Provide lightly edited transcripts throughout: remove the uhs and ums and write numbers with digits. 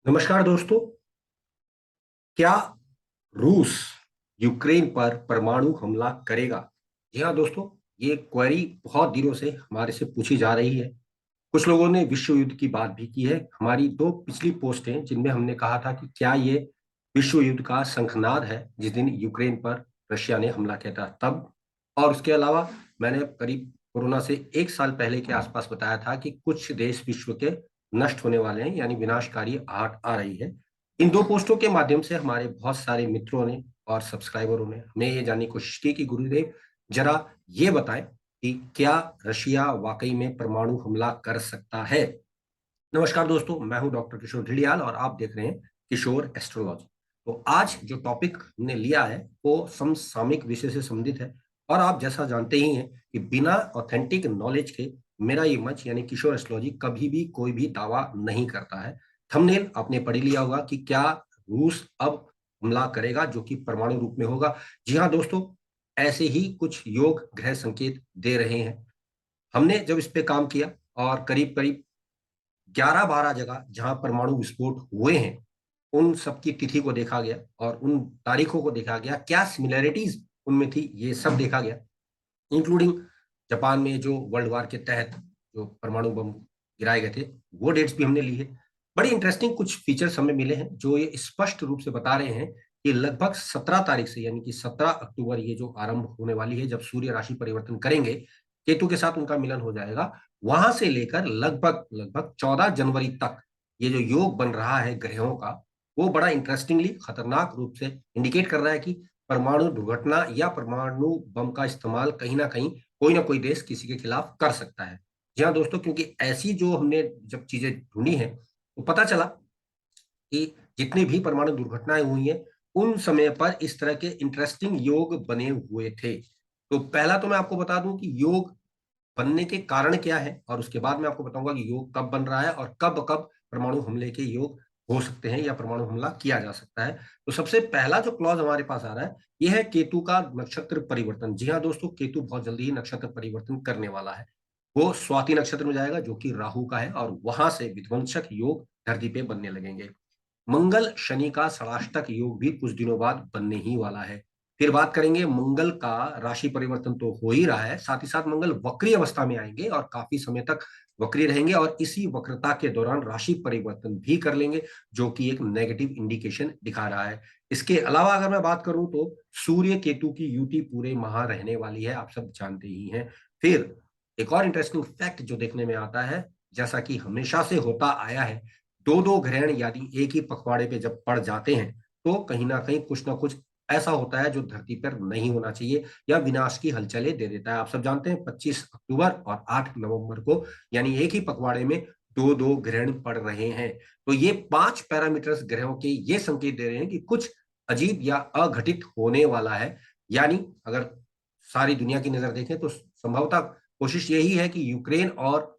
नमस्कार दोस्तों। क्या रूस यूक्रेन पर परमाणु हमला करेगा? जी हाँ दोस्तों, ये क्वेरी बहुत दिनों से हमारे से पूछी जा रही है। कुछ लोगों ने विश्व युद्ध की बात भी की है। हमारी दो पिछली पोस्टें जिनमें हमने कहा था कि क्या ये विश्व युद्ध का शंखनाद है जिस दिन यूक्रेन पर रशिया ने हमला किया था तब। और उसके अलावा मैंने करीब कोरोना से 1 साल पहले के आसपास बताया था कि कुछ देश विश्व के नष्ट होने वाले हैं, यानी विनाशकारी आहट आ रही है। इन दो पोस्टों के माध्यम से हमारे बहुत सारे मित्रों ने और सब्सक्राइबरों ने हमें ये जानने की कोशिश की कि गुरुदेव जरा ये बताएं कि क्या रशिया वाकई में परमाणु हमला कर सकता है। नमस्कार दोस्तों, मैं हूं डॉक्टर किशोर ढिलियाल और आप देख रहे हैं किशोर एस्ट्रोलॉजी। तो आज जो टॉपिक हमने लिया है वो समसामयिक विषय से संबंधित है। और आप जैसा जानते ही हैं कि बिना ऑथेंटिक नॉलेज के मेरा ये मंच यानी किशोर एस्ट्रोलॉजी कभी भी कोई भी दावा नहीं करता है। थंबनेल आपने पढ़ लिया होगा कि क्या रूस अब हमला करेगा जो कि परमाणु रूप में होगा। जी हाँ दोस्तों, ऐसे ही कुछ योग ग्रह संकेत दे रहे हैं। हमने जब इस पे काम किया और करीब करीब 11-12 जगह जहां परमाणु विस्फोट हुए हैं उन सबकी तिथि को देखा गया और उन तारीखों को देखा गया, क्या सिमिलैरिटीज उनमें थी ये सब देखा गया। इंक्लूडिंग जापान में जो वर्ल्ड वार के तहत जो परमाणु बम गिराए गए थे वो डेट्स भी हमने ली है। बड़ी इंटरेस्टिंग कुछ फीचर्स हमें मिले हैं जो ये स्पष्ट रूप से बता रहे हैं कि लगभग 17 तारीख से यानी कि 17 अक्टूबर ये जो आरंभ होने वाली है जब सूर्य राशि परिवर्तन करेंगे, केतु के साथ उनका मिलन हो जाएगा। वहां से लेकर लगभग लगभग 14 जनवरी तक ये जो योग बन रहा है ग्रहों का वो बड़ा इंटरेस्टिंगली खतरनाक रूप से इंडिकेट कर रहा है कि परमाणु दुर्घटना या परमाणु बम का इस्तेमाल कहीं ना कोई देश किसी के खिलाफ कर सकता है। जी हाँ दोस्तों, क्योंकि ऐसी जो हमने जब चीजें ढूंढी हैं तो पता चला कि जितनी भी परमाणु दुर्घटनाएं हुई हैं उन समय पर इस तरह के इंटरेस्टिंग योग बने हुए थे। तो पहला तो मैं आपको बता दूं कि योग बनने के कारण क्या है और उसके बाद मैं आपको बताऊंगा कि योग कब बन रहा है और कब कब परमाणु हमले के योग हो सकते हैं या परमाणु हमला किया जा सकता है। तो सबसे पहला जो क्लॉज हमारे पास आ रहा है यह है केतु का नक्षत्र परिवर्तन। जी हाँ दोस्तों, केतु बहुत जल्दी ही नक्षत्र परिवर्तन करने वाला है। वो स्वाति नक्षत्र में जाएगा जो कि राहु का है और वहां से विध्वंसक योग धरती पे बनने लगेंगे। मंगल शनि का षडाष्टक योग भी कुछ दिनों बाद बनने ही वाला है। फिर बात करेंगे मंगल का राशि परिवर्तन तो हो ही रहा है, साथ ही साथ मंगल वक्री अवस्था में आएंगे और काफी समय तक वक्री रहेंगे और इसी वक्रता के दौरान राशि परिवर्तन भी कर लेंगे जो कि एक नेगेटिव इंडिकेशन दिखा रहा है। इसके अलावा अगर मैं बात करूं तो सूर्य केतु की युति पूरे माह रहने वाली है, आप सब जानते ही हैं। फिर एक और इंटरेस्टिंग फैक्ट जो देखने में आता है, जैसा कि हमेशा से होता आया है, दो दो ग्रहण यदि एक ही पखवाड़े पे जब पड़ जाते हैं तो कहीं ना कुछ ऐसा होता है जो धरती पर नहीं होना चाहिए या विनाश की हलचलें दे देता है। आप सब जानते हैं 25 अक्टूबर और 8 नवंबर को यानी एक ही पखवाड़े में दो दो ग्रहण पड़ रहे हैं। तो ये 5 पैरामीटर्स ग्रहों के ये संकेत दे रहे हैं कि कुछ अजीब या अघटित होने वाला है। यानी अगर सारी दुनिया की नजर देखें तो संभवतः कोशिश यही है कि यूक्रेन और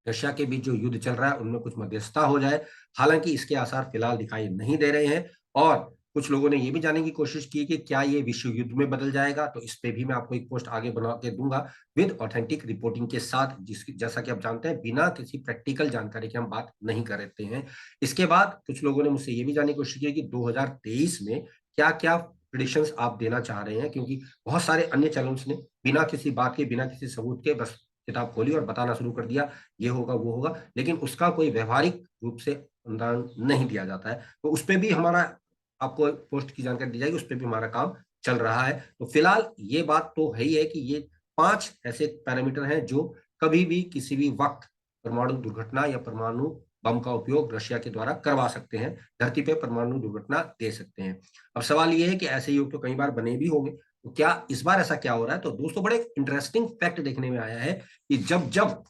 रशिया के बीच जो युद्ध चल रहा है उनमें कुछ मध्यस्थता हो जाए। हालांकि इसके आसार फिलहाल दिखाई नहीं दे रहे हैं और कुछ लोगों ने ये भी जानने की कोशिश की कि क्या ये विश्व युद्ध में बदल जाएगा। तो इस पे भी मैं आपको एक पोस्ट आगे बना के दूंगा विद ऑथेंटिक रिपोर्टिंग के साथ, जिसकी जैसा कि आप जानते हैं बिना किसी प्रैक्टिकल जानकारी के हम बात नहीं करते हैं। इसके बाद कुछ लोगों ने मुझसे ये भी जानने की कोशिश की कि 2023 में क्या क्या प्रिडिक्शंस आप देना चाह रहे हैं, क्योंकि बहुत सारे अन्य चैनल्स ने बिना किसी बात के बिना किसी सबूत के बस किताब खोली और बताना शुरू कर दिया ये होगा वो होगा, लेकिन उसका कोई व्यवहारिक रूप से अनुदान नहीं दिया जाता है। तो उस पर भी हमारा आपको पोस्ट की जानकारी दी जाएगी, उस पर भी हमारा काम चल रहा है। तो फिलहाल ये बात तो है ही है कि ये 5 ऐसे पैरामीटर हैं जो कभी भी किसी भी वक्त परमाणु दुर्घटना या परमाणु बम का उपयोग रशिया के द्वारा करवा सकते हैं, धरती पे परमाणु दुर्घटना दे सकते हैं। अब सवाल ये है कि ऐसे युग तो कई बार बने भी होंगे, तो क्या इस बार ऐसा क्या हो रहा है। तो दोस्तों बड़े इंटरेस्टिंग फैक्ट देखने में आया है कि जब जब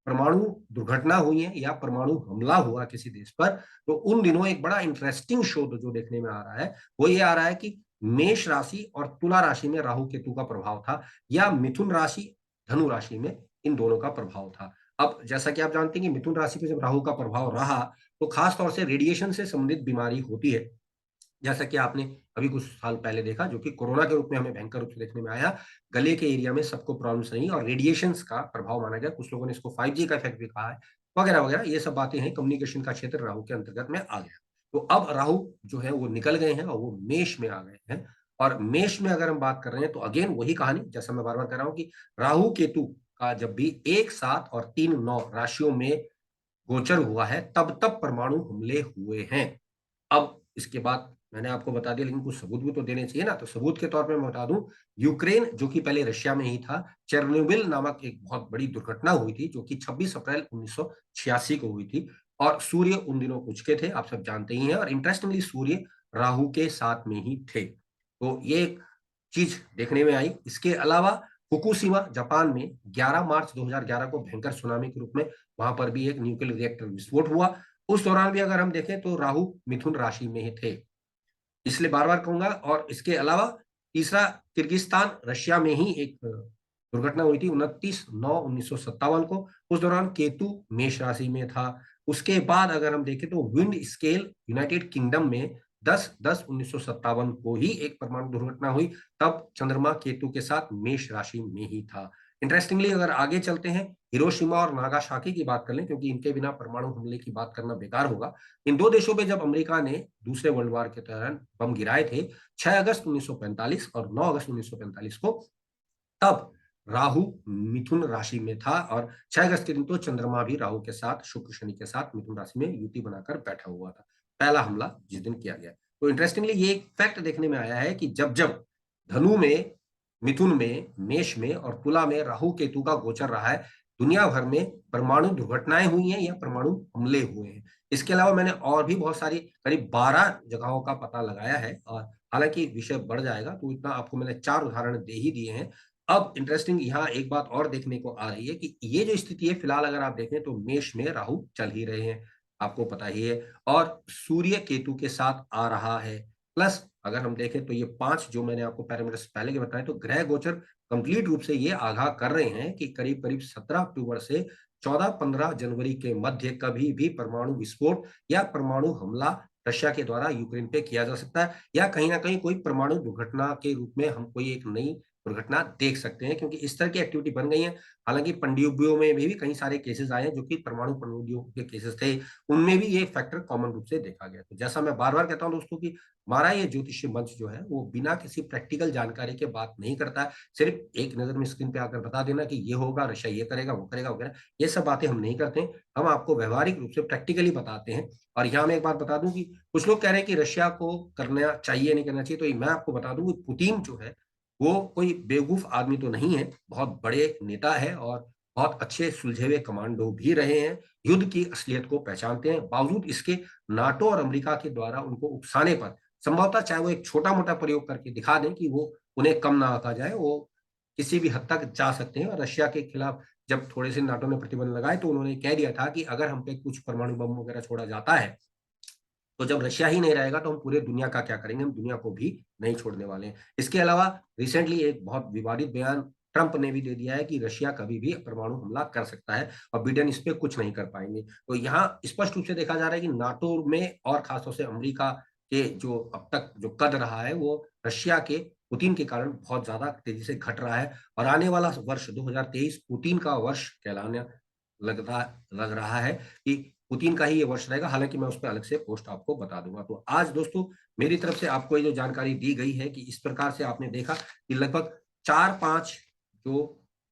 परमाणु दुर्घटना हुई है या परमाणु हमला हुआ किसी देश पर तो उन दिनों एक बड़ा इंटरेस्टिंग शोध जो देखने में आ रहा है वो ये आ रहा है कि मेष राशि और तुला राशि में राहु केतु का प्रभाव था या मिथुन राशि धनु राशि में इन दोनों का प्रभाव था। अब जैसा कि आप जानते हैं कि मिथुन राशि पे जब राहु का प्रभाव रहा तो खास तौर से रेडिएशन से संबंधित बीमारी होती है, जैसा कि आपने अभी कुछ साल पहले देखा जो कि कोरोना के रूप में हमें भयंकर रूप से देखने में आया। गले के एरिया में सबको प्रॉब्लम्स रही और रेडिएशंस का प्रभाव माना गया, कुछ लोगों ने इसको 5G का इफेक्ट भी कहा है, वगैरह वगैरह। ये सब बातें हैं, कम्युनिकेशन का क्षेत्र राहु के अंतर्गत में आ गया। तो अब राहु जो है वो निकल गए हैं और वो मेष में आ गए हैं। और मेष में अगर हम बात कर रहे हैं तो अगेन वही कहानी, जैसा मैं बार बार कह रहा हूं कि राहु केतु का जब भी 1, 7 और 3, 9 राशियों में गोचर हुआ है तब तब परमाणु हमले हुए हैं। अब इसके बाद मैंने आपको बता दिया, लेकिन कुछ सबूत भी तो देने चाहिए ना। तो सबूत के तौर पे मैं बता दूं, यूक्रेन जो कि पहले रशिया में ही था, चेर्नोबिल नामक एक बहुत बड़ी दुर्घटना हुई थी जो कि 26 अप्रैल 1986 को हुई थी। और सूर्य उन दिनों कुछ के थे, आप सब जानते ही हैं। और इंटरेस्टिंगली सूर्य राहु के साथ में ही थे, तो ये एक चीज देखने में आई। इसके अलावा फुकुशिमा जापान में 11 मार्च 2011 को भयंकर सुनामी के रूप में वहां पर भी एक न्यूक्लियर रिएक्टर विस्फोट हुआ। उस दौरान भी अगर हम देखें तो राहु मिथुन राशि में ही थे, इसलिए बार बार कहूंगा। और इसके अलावा तीसरा, किर्गिस्तान रशिया में ही एक दुर्घटना हुई थी 29/9/1957 को। उस दौरान केतु मेष राशि में था। उसके बाद अगर हम देखें तो विंड स्केल यूनाइटेड किंगडम में 10/10/1957 को ही एक परमाणु दुर्घटना हुई, तब चंद्रमा केतु के साथ मेष राशि में ही था। इंटरेस्टिंगली अगर आगे चलते हैं, हिरोशिमा और नागासाकी की बात कर लें, क्योंकि इनके बिना परमाणु हमले की बात करना बेकार होगा। इन दो देशों पे जब अमेरिका ने दूसरे वर्ल्ड वार के दौरान बम गिराए थे 6 अगस्त 1945 और 9 अगस्त 1945 को, तब राहु मिथुन राशि में था। और 6 अगस्त के दिन तो चंद्रमा भी राहु के साथ, शुक्र शनि के साथ मिथुन राशि में युति बनाकर बैठा हुआ था, पहला हमला जिस दिन किया गया। तो इंटरेस्टिंगली ये एक फैक्ट देखने में आया है कि जब जब धनु में, मिथुन में, मेष में और तुला में राहु केतु का गोचर रहा है, दुनिया भर में परमाणु दुर्घटनाएं हुई हैं या परमाणु हमले हुए हैं। इसके अलावा मैंने और भी बहुत सारी करीब 12 जगहों का पता लगाया है, और हालांकि विषय बढ़ जाएगा तो इतना आपको मैंने 4 उदाहरण दे ही दिए हैं। अब इंटरेस्टिंग यहाँ एक बात और देखने को आ रही है कि ये जो स्थिति है फिलहाल अगर आप देखें तो मेष में राहु चल ही रहे हैं, आपको पता ही है, और सूर्य केतु के साथ आ रहा है। प्लस अगर हम देखें तो ये 5 जो मैंने आपको पैरामीटर्स पहले के बताए, तो ग्रह गोचर कंप्लीट रूप से ये आगाह कर रहे हैं कि करीब करीब 17 अक्टूबर से 14-15 जनवरी के मध्य कभी भी परमाणु विस्फोट या परमाणु हमला रशिया के द्वारा यूक्रेन पे किया जा सकता है, या कहीं ना कहीं कोई परमाणु दुर्घटना के रूप में हम कोई एक नई दुर्घटना देख सकते हैं, क्योंकि इस तरह की एक्टिविटी बन गई है। हालांकि पनडुब्बियों में भी कई सारे केसेस आए हैं जो कि परमाणु पनडुब्बियों के केसेस थे, उनमें भी ये फैक्टर कॉमन रूप से देखा गया। तो जैसा मैं बार बार कहता हूं दोस्तों कि हमारा ये ज्योतिषीय मंच जो है वो बिना किसी प्रैक्टिकल जानकारी के बात नहीं करता है। सिर्फ एक नजर में स्क्रीन पे आकर बता देना कि ये होगा, रशिया ये करेगा, वो करेगा वगैरह, ये सब बातें हम नहीं करते हैं। हम आपको व्यवहारिक रूप से प्रैक्टिकली बताते हैं। और यहाँ मैं एक बात बता दूं कि कुछ लोग कह रहे हैं कि रशिया को करना चाहिए नहीं करना चाहिए, तो मैं आपको बता दूं कि पुतिन जो है वो कोई बेवकूफ आदमी तो नहीं है, बहुत बड़े नेता है और बहुत अच्छे सुलझे हुए कमांडो भी रहे हैं, युद्ध की असलियत को पहचानते हैं। बावजूद इसके नाटो और अमेरिका के द्वारा उनको उकसाने पर संभवतः चाहे वो एक छोटा मोटा प्रयोग करके दिखा दें कि वो उन्हें कम ना आका जाए, वो किसी भी हद तक जा सकते हैं। और रशिया के खिलाफ जब थोड़े से नाटो ने प्रतिबंध लगाए तो उन्होंने कह दिया था कि अगर हम पे कुछ परमाणु बम वगैरह छोड़ा जाता है तो जब रशिया ही नहीं रहेगा तो हम पूरे दुनिया का क्या करेंगे, हम दुनिया को भी नहीं छोड़ने वाले हैं। इसके अलावा रिसेंटली एक बहुत विवादित बयान ट्रंप ने भी दे दिया है कि रशिया कभी भी परमाणु हमला कर सकता है और बिडेन इस पे कुछ नहीं कर पाएंगे। तो यहाँ स्पष्ट रूप से देखा जा रहा है कि नाटो में और खासतौर से अमेरिका के जो अब तक जो कद रहा है वो रशिया के पुतिन के कारण बहुत ज्यादा तेजी से घट रहा है। और आने वाला वर्ष 2023 पुतिन का वर्ष कहलाने लग रहा है कि पुतिन का ही ये वर्ष रहेगा। हालांकि मैं उस पर अलग से पोस्ट आपको बता दूंगा। तो आज दोस्तों मेरी तरफ से आपको ये जो जानकारी दी गई है कि इस प्रकार से आपने देखा कि लगभग 4-5 जो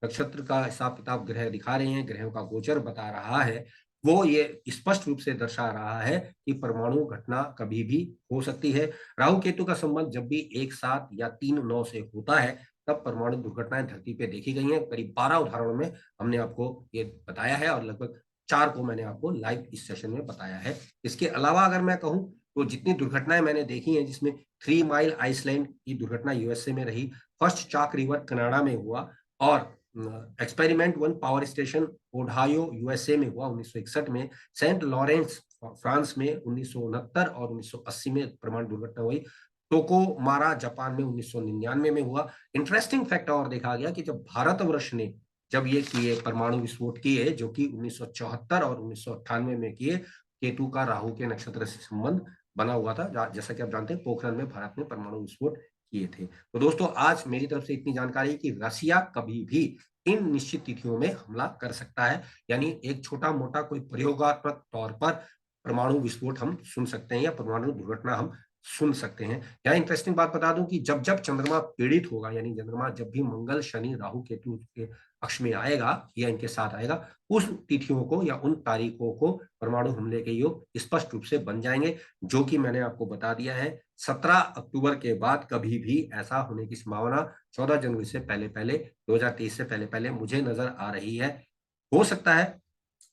नक्षत्र का हिसाब किताब ग्रह दिखा रहे हैं, ग्रहों का गोचर बता रहा है, वो ये स्पष्ट रूप से दर्शा रहा है कि परमाणु घटना कभी भी हो सकती है। राहु केतु का संबंध जब भी 1, 7 या 3, 9 से होता है तब परमाणु दुर्घटनाएं धरती पे देखी गई हैं। करीब 12 उदाहरणों में हमने आपको ये बताया है और लगभग 4 को मैंने आपको लाइव इस सेशन में बताया है। इसके अलावा अगर मैं कहूं तो जितनी दुर्घटनाएं मैंने देखी हैं, जिसमें 3 माइल आइसलैंड की दुर्घटना यूएसए में रही, फर्स्ट चाक रिवर कनाडा में हुआ, और experiment 1 power station Ohio USA में हुआ 1961 में, सेंट लॉरेंस फ्रांस में 1969 और 1980 में परमाणु दुर्घटना हुई, टोकोमारा जापान में 1999 में हुआ। इंटरेस्टिंग फैक्ट और देखा गया कि जब भारतवर्ष ने जब ये किए परमाणु विस्फोट किए जो कि 1974 और 1998 में किए, केतु का राहु के नक्षत्र से संबंध बना हुआ था। जैसा कि आप जानते हैं पोखरण में भारत ने परमाणु विस्फोट किए थे। तो दोस्तों आज मेरी तरफ से इतनी जानकारी कि रसिया कभी भी इन निश्चित तिथियों में हमला कर सकता है, यानी एक छोटा मोटा कोई प्रयोगात्मक तौर पर परमाणु विस्फोट हम सुन सकते हैं या परमाणु दुर्घटना हम सुन सकते हैं। यहाँ इंटरेस्टिंग बात बता दूं कि जब जब चंद्रमा पीड़ित होगा, यानी चंद्रमा जब भी मंगल, शनि, राहु, केतु के अक्ष में आएगा या इनके साथ आएगा, उस तिथियों को या उन तारीखों को परमाणु हमले के योग स्पष्ट रूप से बन जाएंगे, जो कि मैंने आपको बता दिया है। 17 अक्टूबर के बाद कभी भी ऐसा होने की संभावना 14 जनवरी से पहले पहले, 2023 से पहले पहले मुझे नजर आ रही है। हो सकता है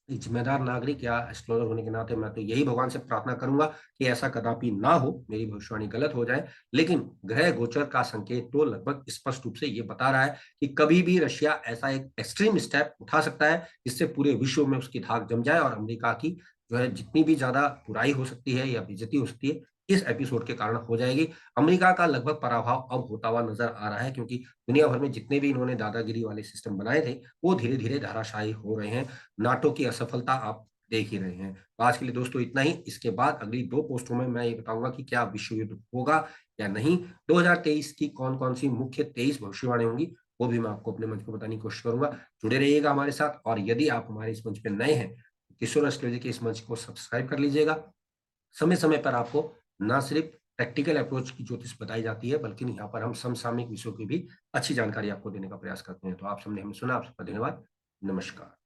जिम्मेदार नागरिक या एस्ट्रोलॉजर होने के नाते मैं तो यही भगवान से प्रार्थना करूंगा कि ऐसा कदापि ना हो, मेरी भविष्यवाणी गलत हो जाए। लेकिन ग्रह गोचर का संकेत तो लगभग स्पष्ट रूप से ये बता रहा है कि कभी भी रशिया ऐसा एक एक्सट्रीम स्टेप उठा सकता है जिससे पूरे विश्व में उसकी धाक जम जाए और अमेरिका की जो है जितनी भी ज्यादा बुराई हो सकती है या बेइज्जती हो सकती है, इस एपिसोड के कारण हो जाएगी। अमेरिका का लगभग पराभव अब होता हुआ नजर आ रहा है, क्योंकि दुनिया भर में जितने भी इन्होंने दादागिरी वाले सिस्टम बनाए थे वो धीरे धीरे धाराशायी हो रहे हैं। नाटो की असफलता आप देख ही रहे हैं। तो आज के लिए दोस्तों इतना ही। इसके बाद अगली 2 पोस्टों में मैं ये बताऊंगा कि क्या विश्व युद्ध होगा या नहीं, 2023 की कौन कौन सी मुख्य 23 भविष्यवाणी होंगी, वो भी मैं आपको अपने मंच पर बताने की कोशिश करूंगा। जुड़े रहिएगा हमारे साथ, और यदि आप हमारे इस मंच पे नए हैं, किशोर एस्ट्रोलॉजी के इस मंच को सब्सक्राइब कर लीजिएगा। समय समय पर आपको न सिर्फ प्रैक्टिकल अप्रोच की ज्योतिष बताई जाती है, बल्कि यहाँ पर हम समसामयिक विषयों की भी अच्छी जानकारी आपको देने का प्रयास करते हैं। तो आप सबने हमें सुना, आप सबका धन्यवाद। नमस्कार।